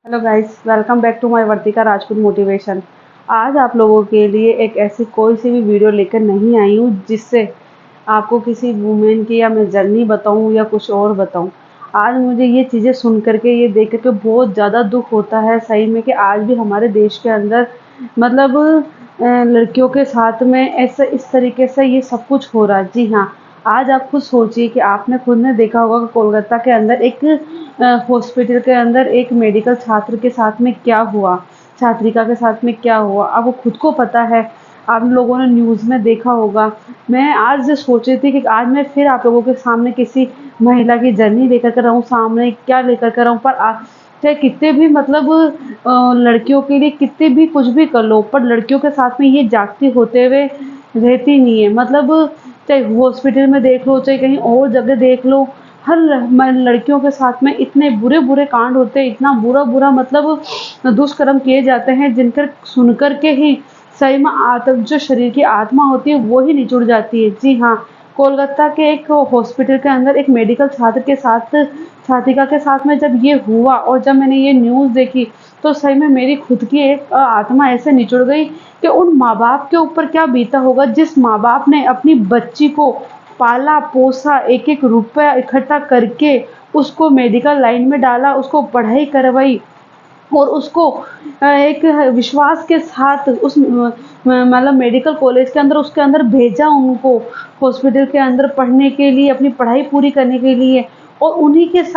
Hello guys, welcome back to my Vartika Rajput motivation. आज आप लोगों के लिए एक ऐसी कोई सी भी वीडियो लेकर नहीं आई हूँ जिससे आपको किसी वुमेन की या मैं जर्नी बताऊँ या कुछ और बताऊँ। आज मुझे ये चीज़ें सुन करके ये देख करके बहुत ज़्यादा दुख होता है सही में कि आज भी हमारे देश के अंदर मतलब लड़कियों के साथ में ऐसे इस तरीके से ये सब कुछ हो रहा है। जी हाँ, आज आप खुद सोचिए कि आपने खुद ने देखा होगा कि कोलकाता के अंदर एक हॉस्पिटल के अंदर एक मेडिकल छात्र के साथ में क्या हुआ, छात्रिका के साथ में क्या हुआ, आपको खुद को पता है। आप लोगों ने न्यूज़ में देखा होगा। मैं आज सोच रही थी कि आज मैं फिर आप लोगों के सामने किसी महिला की जर्नी लेकर कर आऊँ, सामने क्या लेकर कर आऊँ, पर चाहे कितने भी मतलब लड़कियों के लिए कितने भी कुछ भी कर लो, पर लड़कियों के साथ में ये जागती होते हुए रहती नहीं है। मतलब चाहे हॉस्पिटल में देख लो, चाहे कहीं और जगह देख लो, हर लड़कियों के साथ में इतने बुरे-बुरे कांड होते हैं, इतना बुरा-बुरा मतलब दुष्कर्म किए जाते हैं, जिनकर सुन कर के ही सही में जो शरीर की आत्मा होती है वो ही निचुड़ जाती है। जी हाँ, कोलकाता के एक हॉस्पिटल के अंदर एक मेडिकल छात्र के साथ छात्रिका के साथ में जब ये हुआ और जब मैंने ये न्यूज़ देखी, तो सही में मेरी खुद की एक आत्मा ऐसे निचुड़ गई कि उन माँ-बाप के ऊपर क्या बीता होगा, जिस माँ-बाप ने अपनी बच्ची को पाला-पोसा, एक-एक रुपया इकट्ठा करके उसको मेडिकल लाइन में डाला, उसको पढ़ाई करवाई और उसको एक विश्वास के साथ उस मतलब मेडिकल कॉलेज के अंदर उसके अंदर भेजा उनको, हॉस्पिटल के अंदर पढ़ने के लिए, अपनी पढ़ाई पूरी करने के लिए। और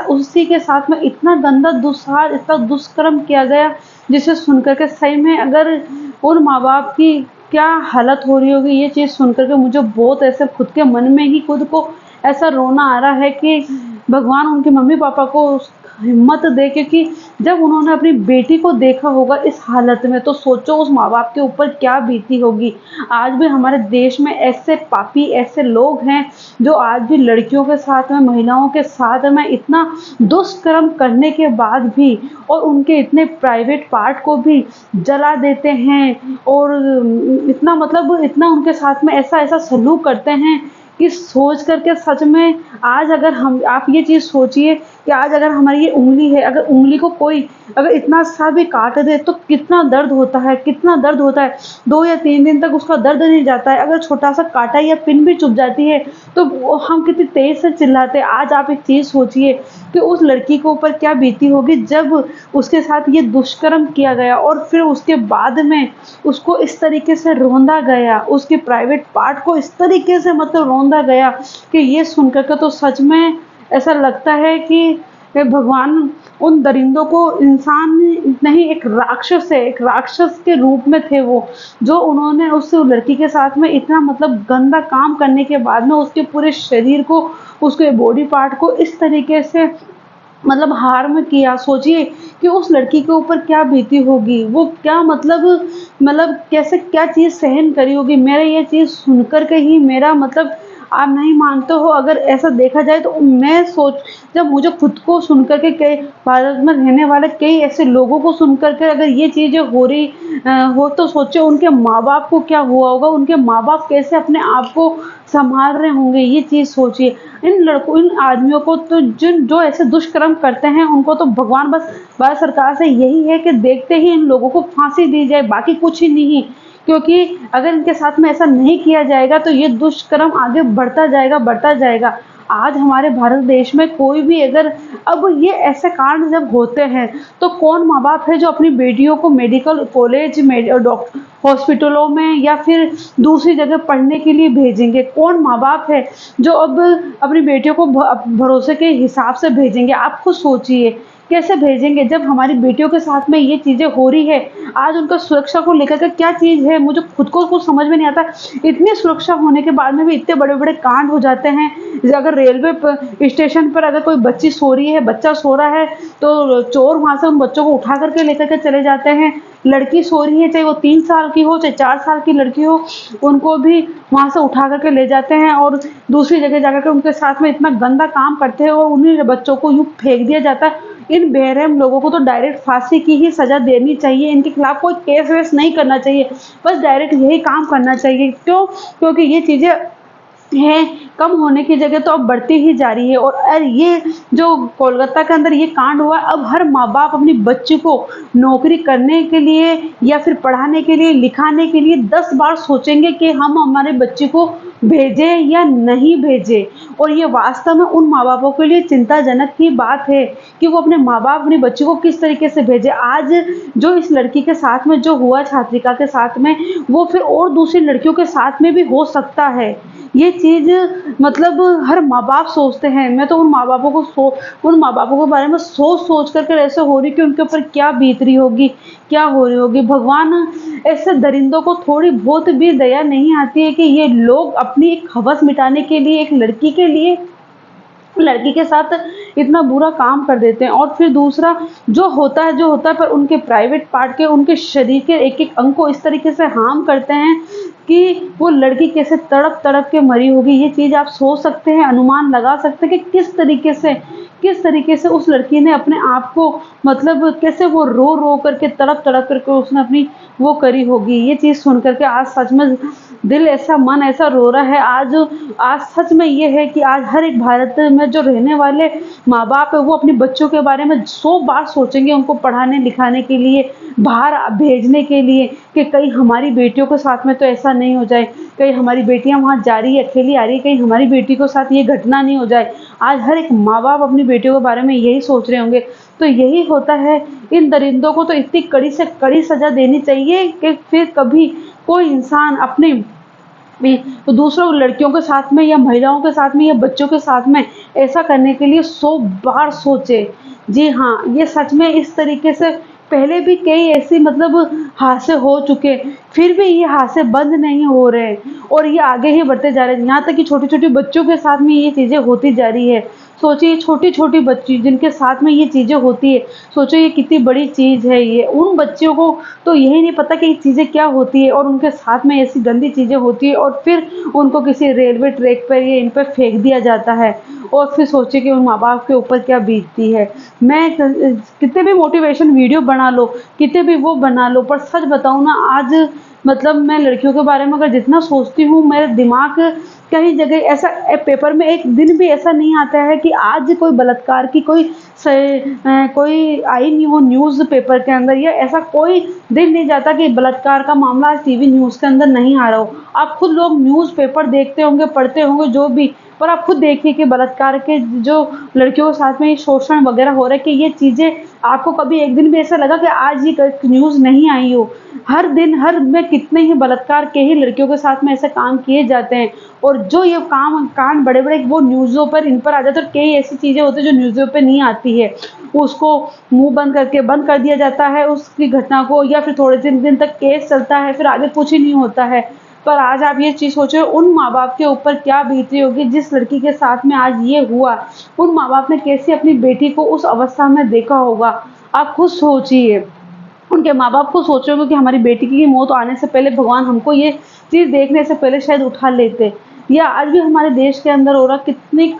उसी के साथ में इतना गंदा दुस्साहस, इतना दुष्कर्म किया गया, जिसे सुन कर के सही में अगर उन माँ-बाप की क्या हालत हो रही होगी, ये चीज़ सुन कर के मुझे बहुत ऐसे खुद के मन में ही खुद को ऐसा रोना आ रहा है कि भगवान उनके मम्मी-पापा को हिम्मत दे, क्योंकि जब उन्होंने अपनी बेटी को देखा होगा इस हालत में, तो सोचो उस माँ-बाप के ऊपर क्या बीती होगी। आज भी हमारे देश में ऐसे पापी, ऐसे लोग हैं जो आज भी लड़कियों के साथ में, महिलाओं के साथ में इतना दुष्कर्म करने के बाद भी और उनके इतने प्राइवेट पार्ट को भी जला देते हैं और इतना मतलब इतना उनके साथ में ऐसा-ऐसा सलूक करते हैं कि सोच कर के सच में आज अगर हम आप ये चीज़ सोचिए कि आज अगर हमारी ये उँगली है, अगर उँगली को कोई अगर इतना-सा भी काट दे तो कितना दर्द होता है, कितना दर्द होता है। 2 या 3 दिन तक उसका दर्द नहीं जाता है। अगर छोटा-सा काँटा या पिन भी चुभ जाती है, तो वो हम कितनी तेज़ से चिल्लाते हैं। आज आप एक चीज़ सोचिए कि उस लड़की के ऊपर क्या बीती होगी जब उसके साथ ये दुष्कर्म किया गया और फिर उसके बाद में उसको इस तरीके से रौंदा गया, उसके प्राइवेट पार्ट को इस तरीके से मतलब रौंदा गया कि ये सुन कर के तो सच में ऐसा लगता है कि ये भगवान उन दरिंदों को इंसान नहीं, एक राक्षस के रूप में थे वो, जो उन्होंने उस लड़की के साथ में इतना मतलब गंदा काम करने के बाद में उसके पूरे शरीर को, उसके बॉडी पार्ट को इस तरीके से मतलब हार्म किया। सोचिए कि उस लड़की के ऊपर क्या बीती होगी, वो क्या मतलब कैसे क्या चीज़ सहन करी होगी। मेरा ये चीज़ सुनकर के ही मेरा मतलब आप नहीं मानते हो, अगर ऐसा देखा जाए तो मैं सोच जब मुझे खुद को सुनकर के कई भारत में रहने वाले कई ऐसे लोगों को सुनकर के अगर ये चीज़ें हो रही हो, तो सोचो उनके माँ-बाप को क्या हुआ होगा, उनके माँ-बाप कैसे अपने आप को सँभाल रहे होंगे, ये चीज़ सोचिए। इन आदमियों को तो जिन जो ऐसे दुष्कर्म करते हैं उनको तो भगवान बस भारत सरकार से यही है कि देखते ही इन लोगों को फांसी दी जाए, बाकी कुछ ही नहीं। क्योंकि अगर इनके साथ में ऐसा नहीं किया जाएगा तो ये दुष्कर्म आगे बढ़ता जाएगा, बढ़ता जाएगा। आज हमारे भारत देश में कोई भी अगर अब ये ऐसे कांड जब होते हैं, तो कौन माँ-बाप है जो अपनी बेटियों को मेडिकल कॉलेज में हॉस्पिटलों में या फिर दूसरी जगह पढ़ने के लिए भेजेंगे? कौन माँ-बाप है जो अब अपनी बेटियों को भरोसे के हिसाब से भेजेंगे? आप खुद सोचिए, कैसे भेजेंगे जब हमारी बेटियों के साथ में ये चीज़ें हो रही है? आज उनका सुरक्षा को लेकर के क्या चीज़ है, मुझे खुद को कुछ समझ में नहीं आता। इतनी सुरक्षा होने के बाद में भी इतने बड़े-बड़े कांड हो जाते हैं। अगर रेलवे स्टेशन पर अगर कोई बच्ची सो रही है, बच्चा सो रहा है, तो चोर वहाँ से उन बच्चों को उठा कर के लेकर के चले जाते हैं। लड़की सो रही है, चाहे वो 3 साल की हो, चाहे 4 साल की लड़की हो, उनको भी वहाँ से उठा कर के ले जाते हैं और दूसरी जगह जाकर के उनके साथ में इतना गंदा काम करते हैं और उन्हीं बच्चों को यूँ फेंक दिया जाता है। इन बेरहम लोगों को तो डायरेक्ट फांसी की ही सज़ा देनी चाहिए, इनके खिलाफ कोई केस वेस नहीं करना चाहिए, बस डायरेक्ट यही काम करना चाहिए। क्यों? क्योंकि ये चीज़ें है, कम होने की जगह तो अब बढ़ती ही जा रही है। और ये जो कोलकाता के अंदर ये कांड हुआ, अब हर माँ-बाप अपनी बच्ची को नौकरी करने के लिए या फिर पढ़ाने के लिए, लिखाने के लिए 10 बार सोचेंगे कि हम हमारे बच्चे को भेजें या नहीं भेजें। और ये वास्तव में उन माँ-बापों के लिए चिंताजनक ही बात है कि वो अपने माँ-बाप अपनी बच्ची को किस तरीके से भेजें। आज जो इस लड़की के साथ में जो हुआ, छात्रिका के साथ में, वो फिर और दूसरी लड़कियों के साथ में भी हो सकता है। ये चीज़ मतलब हर माँ-बाप सोचते हैं। मैं तो उन माँ-बापों के बारे में सोच-सोच कर के ऐसे हो रही कि उनके ऊपर क्या बीत रही होगी, क्या हो रही होगी। भगवान, ऐसे दरिंदों को थोड़ी बहुत भी दया नहीं आती है कि ये लोग अपनी एक हवस मिटाने के लिए, एक लड़की के साथ इतना बुरा काम कर देते हैं। और फिर दूसरा जो होता है, पर उनके प्राइवेट पार्ट के, उनके शरीर के एक-एक अंग को इस तरीके से हार्म करते हैं कि वो लड़की कैसे तड़प-तड़प के मरी होगी। ये चीज़ आप सोच सकते हैं, अनुमान लगा सकते हैं कि किस तरीके से उस लड़की ने अपने आप को, मतलब कैसे वो रो-रो करके, तड़प-तड़प करके उसने अपनी वो करी होगी। ये चीज़ सुन कर के आज सच में दिल ऐसा, मन ऐसा रो रहा है। आज सच में ये है कि आज हर एक भारत में जो रहने वाले माँ-बाप है, वो अपने बच्चों के बारे में 100 बार सोचेंगे, उनको पढ़ाने-लिखाने के लिए, बाहर भेजने के लिए, कि कहीं हमारी बेटियों के साथ में तो ऐसा नहीं हो जाए, कहीं हमारी बेटियाँ वहाँ जा रही है, अकेली आ रही है, कहीं हमारी बेटी के साथ ये घटना नहीं हो जाए। आज हर एक माँ-बाप अपनी बेटियों के बारे में यही सोच रहे होंगे। तो यही होता है, इन दरिंदों को तो इतनी कड़ी से कड़ी सज़ा देनी चाहिए कि फिर कभी कोई इंसान अपने भी दूसरों लड़कियों के साथ में या महिलाओं के साथ में या बच्चों के साथ में ऐसा करने के लिए 100 बार सोचे। जी हाँ, ये सच में इस तरीके से पहले भी कई ऐसी, मतलब हादसे हो चुके, फिर भी ये हादसे बंद नहीं हो रहे और ये आगे ही बढ़ते जा रहे हैं। यहाँ तक कि छोटे-छोटे बच्चों के साथ में ये चीज़ें होती जा रही है। सोचिए, छोटी-छोटी बच्ची जिनके साथ में ये चीज़ें होती है, सोचो ये कितनी बड़ी चीज़ है ये। उन बच्चियों को तो यही नहीं पता कि ये चीज़ें क्या होती है और उनके साथ में ऐसी गंदी चीज़ें होती है और फिर उनको किसी रेलवे ट्रैक पर या इन पे फेंक दिया जाता है। और फिर सोचिए कि उन माँ-बाप के ऊपर क्या बीतती है। मैं कितने भी मोटिवेशन वीडियो बना लो, कितने भी वो बना लो, पर सच बताऊँ ना, आज मतलब मैं लड़कियों के बारे में अगर जितना सोचती हूँ, मेरा दिमाग कहीं जगह ऐसा, पेपर में एक दिन भी ऐसा नहीं आता है कि आज कोई बलात्कार की कोई आई नहीं हो न्यूज़ पेपर के अंदर, या ऐसा कोई दिन नहीं जाता कि बलात्कार का मामला आज टीवी न्यूज़ के अंदर नहीं आ रहा हो। आप खुद लोग न्यूज़ पेपर देखते होंगे, पढ़ते होंगे जो भी, पर आप खुद देखिए कि बलात्कार के जो लड़कियों के साथ में ये शोषण वगैरह हो रहा है, कि ये चीज़ें आपको कभी एक दिन भी ऐसा लगा कि आज ये न्यूज़ नहीं आई हो। हर दिन, हर में कितने ही बलात्कार के ही लड़कियों के साथ में ऐसे काम किए जाते हैं और जो ये कांड बड़े-बड़े वो न्यूज़ों पर, इन पर आ जाते हैं, और कई ऐसी चीज़ें होती हैं जो न्यूज़ों पे नहीं आती है। उसको मुँह बंद कर दिया जाता है उसकी घटना को, या फिर थोड़े दिन तक केस चलता है, फिर आगे कुछ ही नहीं होता है। पर आज आप ये चीज़ सोचो, उन माँ-बाप के ऊपर क्या बीत रही होगी जिस लड़की के साथ में आज ये हुआ। उन माँ-बाप ने कैसे अपनी बेटी को उस अवस्था में देखा होगा। आप खुद सोचिए। उनके माँ-बाप को सोच रहे होंगे कि हमारी बेटी की मौत आने से पहले भगवान हमको ये चीज़ देखने से पहले शायद उठा लेते। या आज भी हमारे देश के अंदर हो रहा, कितनी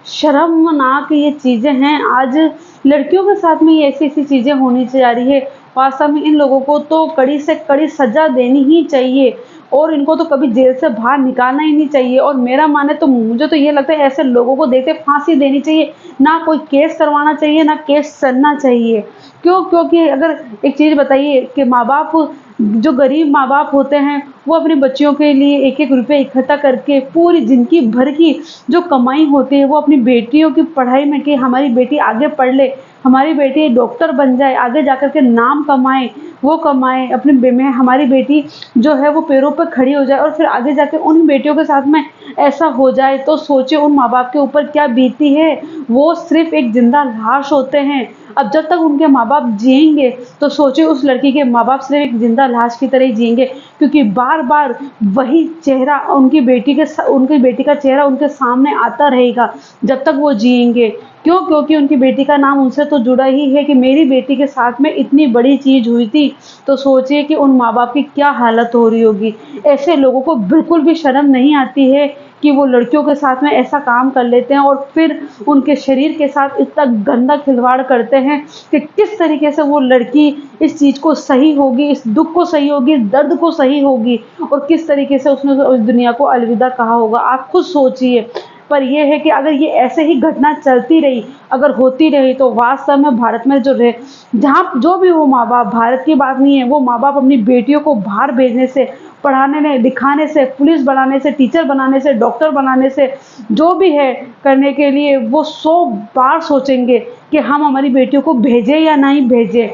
शर्मनाक ये चीज़ें हैं। आज लड़कियों के साथ में ये ऐसी-ऐसी चीज़ें होनी जा रही है। वास्तव में इन लोगों को तो कड़ी से कड़ी सज़ा देनी ही चाहिए और इनको तो कभी जेल से बाहर निकालना ही नहीं चाहिए। और मेरा माने तो, मुझे तो ये लगता है ऐसे लोगों को देख के फांसी देनी चाहिए, ना कोई केस करवाना चाहिए, ना केस चलना चाहिए। क्यों? क्योंकि अगर एक चीज़ बताइए कि माँ-बाप, जो गरीब माँ-बाप होते हैं, वो अपनी बच्चियों के लिए एक-एक रुपए इकट्ठा करके पूरी ज़िंदगी भर की जो कमाई होती है, वो अपनी बेटियों की पढ़ाई में, कि हमारी बेटी आगे पढ़ ले, हमारी बेटी डॉक्टर बन जाए, आगे जाकर के नाम कमाए, वो कमाए, अपनी हमारी बेटी जो है वो पैरों पर खड़ी हो जाए और फिर आगे जाके उन बेटियों के साथ में ऐसा हो जाए, तो सोचिए उन माँ-बाप के ऊपर क्या बीतती है। वो सिर्फ़ एक ज़िंदा लाश होते हैं। अब जब तक उनके माँ-बाप जिएँगे, तो सोचिए उस लड़की के माँ-बाप सिर्फ़ एक ज़िंदा लाश की तरह ही जिएँगे, क्योंकि बार-बार वही चेहरा, उनकी बेटी का चेहरा उनके सामने आता रहेगा जब तक वो जिएँगे। क्यों? क्योंकि उनकी बेटी का नाम उनसे तो जुड़ा ही है कि मेरी बेटी के साथ में इतनी बड़ी चीज़ हुई थी। तो सोचिए कि उन माँ-बाप की क्या हालत हो रही होगी। ऐसे लोगों को बिल्कुल भी शर्म नहीं आती है कि वो लड़कियों के साथ में ऐसा काम कर लेते हैं और फिर उनके शरीर के साथ इतना गंदा खिलवाड़ करते हैं कि किस तरीके से वो लड़की इस चीज़ को सही होगी, इस दुख को सही होगी, इस दर्द को सही होगी, और किस तरीके से उसने उस दुनिया को अलविदा कहा होगा, आप खुद सोचिए। पर ये है कि अगर ये ऐसे ही घटना चलती रही, अगर होती रही, तो वास्तव में भारत में जो रहे, जहाँ जो भी हो माँ बाप, भारत की बात नहीं है, वो माँ बाप अपनी बेटियों को बाहर भेजने से, पढ़ाने में, लिखाने से, पुलिस बनाने से, टीचर बनाने से, डॉक्टर बनाने से, जो भी है करने के लिए, वो 100 बार सोचेंगे कि हम हमारी बेटियों को भेजें या नहीं भेजें,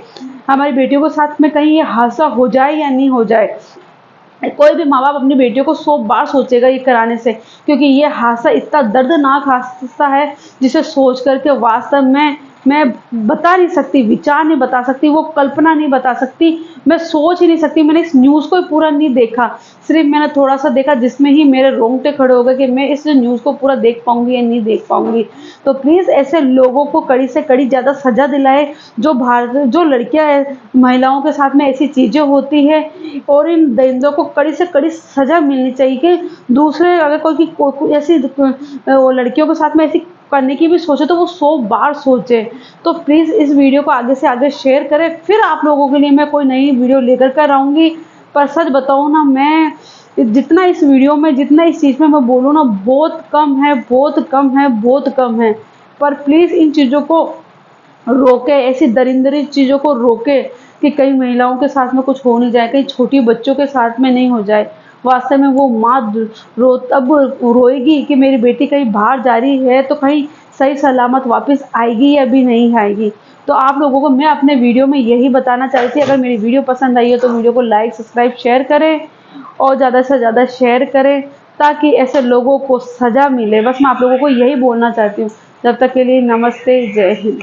हमारी बेटियों के साथ में कहीं ये हादसा हो जाए या नहीं हो जाए। कोई भी माँ बाप अपनी बेटियों को 100 बार सोचेगा ये कराने से, क्योंकि ये हादसा इतना दर्दनाक हादसा है, जिसे सोच करके वास्तव में मैं बता नहीं सकती, विचार नहीं बता सकती, वो कल्पना नहीं बता सकती, मैं सोच ही नहीं सकती। मैंने इस न्यूज़ को पूरा नहीं देखा, सिर्फ मैंने थोड़ा सा देखा, जिसमें ही मेरे रोंगटे खड़े हो गए कि मैं इस न्यूज़ को पूरा देख पाऊंगी या नहीं देख पाऊंगी। तो प्लीज़ ऐसे लोगों को कड़ी से कड़ी ज़्यादा सजा दिलाए, जो लड़कियां, महिलाओं के साथ में ऐसी चीज़ें होती है, और इन दरिंदों को कड़ी से कड़ी सजा मिलनी चाहिए कि दूसरे अगर कोई ऐसी वो लड़कियों के साथ में ऐसी करने की भी सोचे, तो वो 100 बार सोचे। तो प्लीज़ इस वीडियो को आगे से आगे शेयर करें, फिर आप लोगों के लिए मैं कोई नई वीडियो लेकर कर आऊँगी। पर सच बताऊँ ना, मैं जितना इस वीडियो में, जितना इस चीज़ में मैं बोलूँ ना, बहुत कम है, बहुत कम है, बहुत कम है। पर प्लीज़ इन चीज़ों को रोके, ऐसी दरिंदरी चीज़ों को रोके कि कई महिलाओं के साथ में कुछ हो नहीं जाए, कहीं छोटी बच्चों के साथ में नहीं हो जाए। वास्तव में वो माँ तब रोएगी कि मेरी बेटी कहीं बाहर जा रही है, तो कहीं सही सलामत वापस आएगी या भी नहीं आएगी। तो आप लोगों को मैं अपने वीडियो में यही बताना चाहती थी। अगर मेरी वीडियो पसंद आई है तो वीडियो को लाइक, सब्सक्राइब, शेयर करें, और ज़्यादा से ज़्यादा शेयर करें, ताकि ऐसे लोगों को सज़ा मिले। बस मैं आप लोगों को यही बोलना चाहती हूँ। जब तक के लिए नमस्ते, जय हिंद।